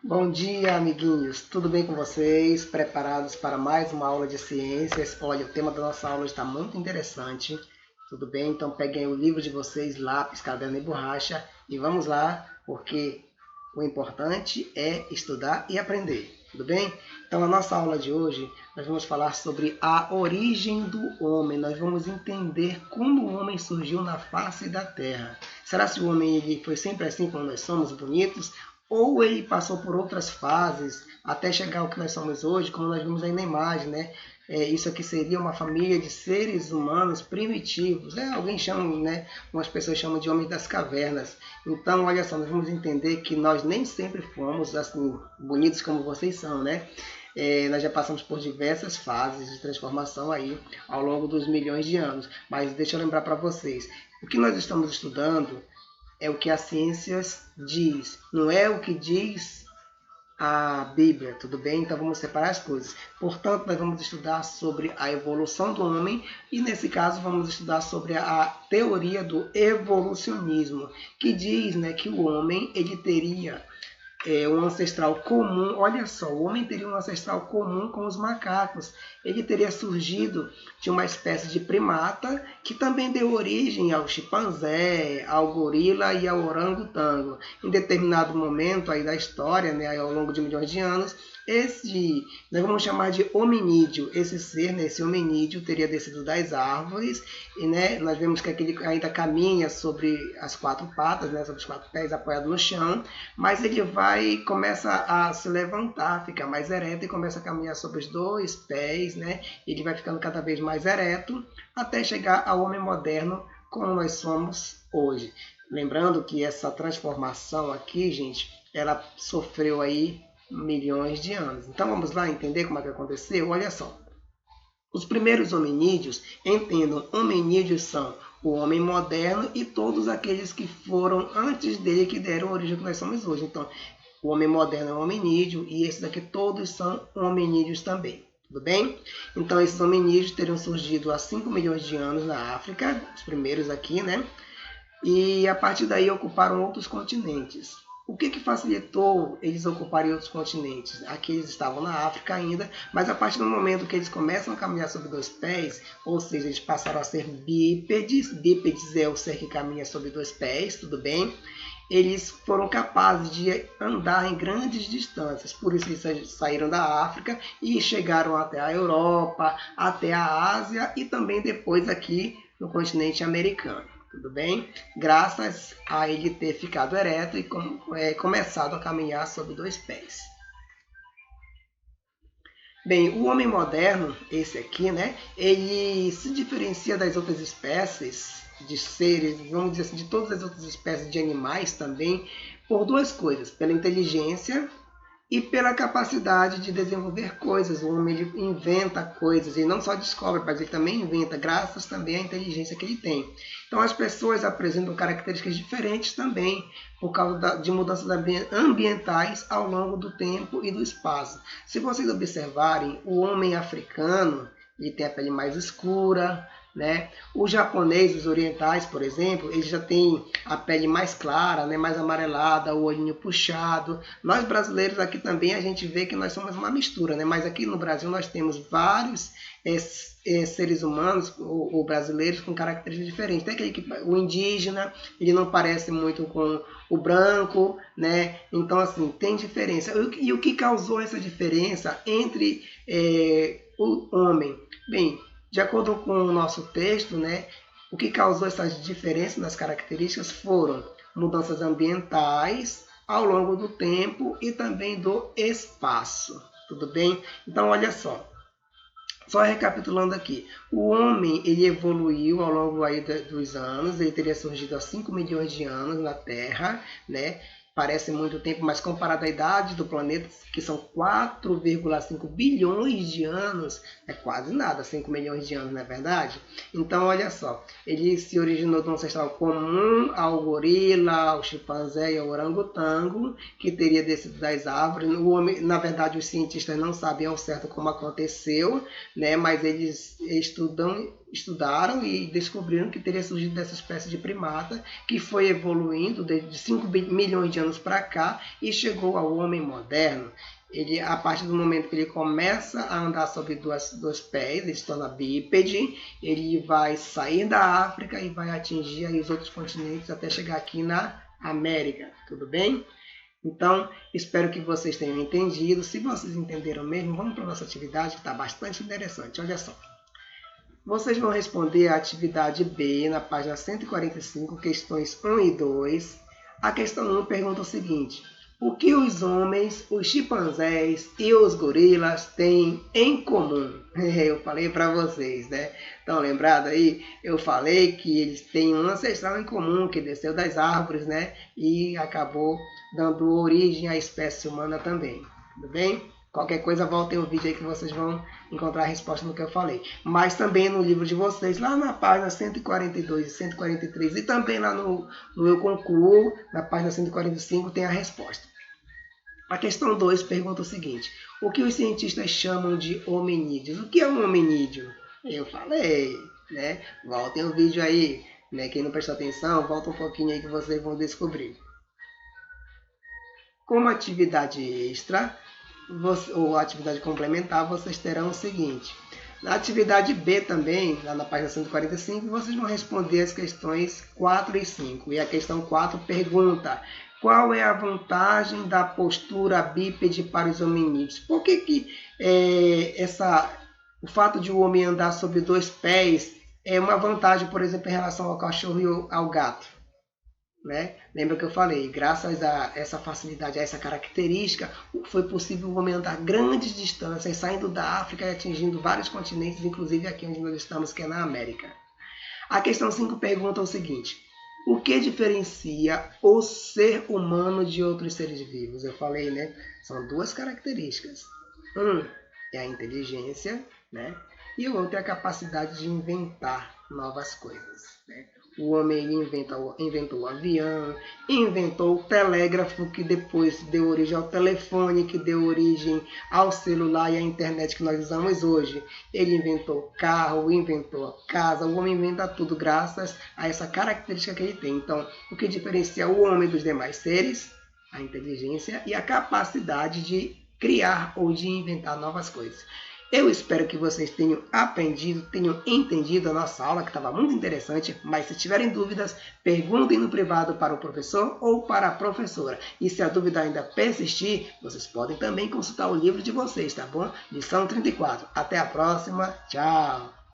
Bom dia, amiguinhos. Tudo bem com vocês? Preparados para mais uma aula de ciências? Olha, o tema da nossa aula está muito interessante. Tudo bem? Então peguem o livro de vocês, lápis, caderno e borracha e vamos lá, porque o importante é estudar e aprender. Tudo bem? Então, na nossa aula de hoje, nós vamos falar sobre a origem do homem. Nós vamos entender como o homem surgiu na face da Terra. Será que o homem ele foi sempre assim, como nós somos, bonitos? Ou ele passou por outras fases até chegar ao que nós somos hoje, como nós vimos aí na imagem, né? Isso aqui seria uma família de seres humanos primitivos. Alguém chama, né? Umas pessoas chamam de homens das cavernas. Então, olha só, nós vamos entender que nós nem sempre fomos assim bonitos como vocês são, né? Nós já passamos por diversas fases de transformação aí ao longo dos milhões de anos. Mas deixa eu lembrar para vocês, o que nós estamos estudando é o que a ciência diz, não é o que diz a Bíblia, tudo bem? Então vamos separar as coisas. Portanto, nós vamos estudar sobre a evolução do homem e nesse caso vamos estudar sobre a teoria do evolucionismo, que diz, né, que o homem ele teria um ancestral comum. Olha só, o homem teria um ancestral comum com os macacos. Ele teria surgido de uma espécie de primata que também deu origem ao chimpanzé, ao gorila e ao orangotango. Em determinado momento aí da história, né, ao longo de milhões de anos, nós vamos chamar de hominídeo. Esse ser, né, esse hominídeo, teria descido das árvores e, né, nós vemos que ele ainda caminha sobre as quatro patas, né, sobre os quatro pés apoiado no chão, mas ele começa a se levantar, fica mais ereto e começa a caminhar sobre os dois pés, né? Ele vai ficando cada vez mais ereto até chegar ao homem moderno como nós somos hoje. Lembrando que essa transformação aqui, gente, ela sofreu aí milhões de anos. Então vamos lá entender como é que aconteceu? Olha só. Os primeiros hominídeos, entendam, hominídeos são o homem moderno e todos aqueles que foram antes dele que deram origem ao que nós somos hoje. Então, o homem moderno é um hominídeo e esses aqui todos são hominídeos também. Tudo bem? Então, esses hominídeos teriam surgido há 5 milhões de anos na África, os primeiros aqui, né? E a partir daí ocuparam outros continentes. O que facilitou eles ocuparem outros continentes? Aqui eles estavam na África ainda, mas a partir do momento que eles começam a caminhar sobre dois pés, ou seja, eles passaram a ser bípedes. Bípedes é o ser que caminha sobre dois pés, tudo bem? Eles foram capazes de andar em grandes distâncias, por isso eles saíram da África e chegaram até a Europa, até a Ásia e também depois aqui no continente americano. Tudo bem? Graças a ele ter ficado ereto e começado a caminhar sobre dois pés. Bem, o homem moderno, esse aqui, né, ele se diferencia das outras espécies de seres, vamos dizer assim, de todas as outras espécies de animais também, por duas coisas, pela inteligência e pela capacidade de desenvolver coisas. O homem ele inventa coisas, ele não só descobre, mas ele também inventa, graças também à inteligência que ele tem. Então as pessoas apresentam características diferentes também, por causa de mudanças ambientais ao longo do tempo e do espaço. Se vocês observarem, o homem africano ele tem a pele mais escura, né? Os japoneses, os orientais, por exemplo, eles já têm a pele mais clara, né? Mais amarelada, o olhinho puxado. Nós brasileiros aqui também a gente vê que nós somos uma mistura, né? Mas aqui no Brasil nós temos vários seres humanos ou brasileiros com características diferentes. Tem aquele o indígena, ele não parece muito com o branco, né? Então assim, tem diferença. E o que causou essa diferença entre o homem? Bem, de acordo com o nosso texto, né, o que causou essas diferenças nas características foram mudanças ambientais ao longo do tempo e também do espaço. Tudo bem? Então, olha só. Só recapitulando aqui, o homem ele evoluiu ao longo aí dos anos, ele teria surgido há 5 milhões de anos na Terra, né? Parece muito tempo, mas comparado à idade do planeta, que são 4,5 bilhões de anos, é quase nada, 5 milhões de anos, não é verdade? Então, olha só, ele se originou de um ancestral comum ao gorila, ao chimpanzé e ao orangotango, que teria descido das árvores. O homem, na verdade, os cientistas não sabem ao certo como aconteceu, né? Mas eles estudaram e descobriram que teria surgido dessa espécie de primata, que foi evoluindo de 5 milhões de anos anos para cá e chegou ao homem moderno. Ele, a partir do momento que ele começa a andar sobre dois pés, ele se torna bípede, ele vai sair da África e vai atingir aí os outros continentes até chegar aqui na América, tudo bem? Então, espero que vocês tenham entendido. Se vocês entenderam mesmo, vamos para a nossa atividade que está bastante interessante. Olha só. Vocês vão responder a atividade B na página 145, questões 1 e 2. A questão 1 pergunta o seguinte: o que os homens, os chimpanzés e os gorilas têm em comum? Eu falei para vocês, né? Estão lembrados aí? Eu falei que eles têm um ancestral em comum que desceu das árvores, né? E acabou dando origem à espécie humana também. Tudo bem? Qualquer coisa, voltem o vídeo aí que vocês vão encontrar a resposta no que eu falei. Mas também no livro de vocês, lá na página 142 e 143, e também lá no Eu Concluo, na página 145, tem a resposta. A questão 2 pergunta o seguinte: o que os cientistas chamam de hominídeos? O que é um hominídeo? Eu falei, né? Voltem o vídeo aí, né? Quem não prestou atenção, volta um pouquinho aí que vocês vão descobrir. Como atividade extra, ou atividade complementar, vocês terão o seguinte. Na atividade B também, lá na página 145, vocês vão responder as questões 4 e 5. E a questão 4 pergunta: qual é a vantagem da postura bípede para os hominídeos? Por que o fato de o homem andar sobre dois pés é uma vantagem, por exemplo, em relação ao cachorro e ao gato? Né? Lembra que eu falei, graças a essa facilidade, a essa característica, foi possível o homem andar grandes distâncias, saindo da África e atingindo vários continentes, inclusive aqui onde nós estamos, que é na América. A questão 5 pergunta o seguinte: o que diferencia o ser humano de outros seres vivos? Eu falei, né? São duas características. Um é a inteligência, né? E o outro é a capacidade de inventar novas coisas, né? O homem inventou o avião, inventou o telégrafo, que depois deu origem ao telefone, que deu origem ao celular e à internet que nós usamos hoje. Ele inventou o carro, inventou a casa, o homem inventa tudo graças a essa característica que ele tem. Então, o que diferencia o homem dos demais seres? A inteligência e a capacidade de criar ou de inventar novas coisas. Eu espero que vocês tenham aprendido, tenham entendido a nossa aula, que estava muito interessante, mas se tiverem dúvidas, perguntem no privado para o professor ou para a professora. E se a dúvida ainda persistir, vocês podem também consultar o livro de vocês, tá bom? Lição 34. Até a próxima. Tchau!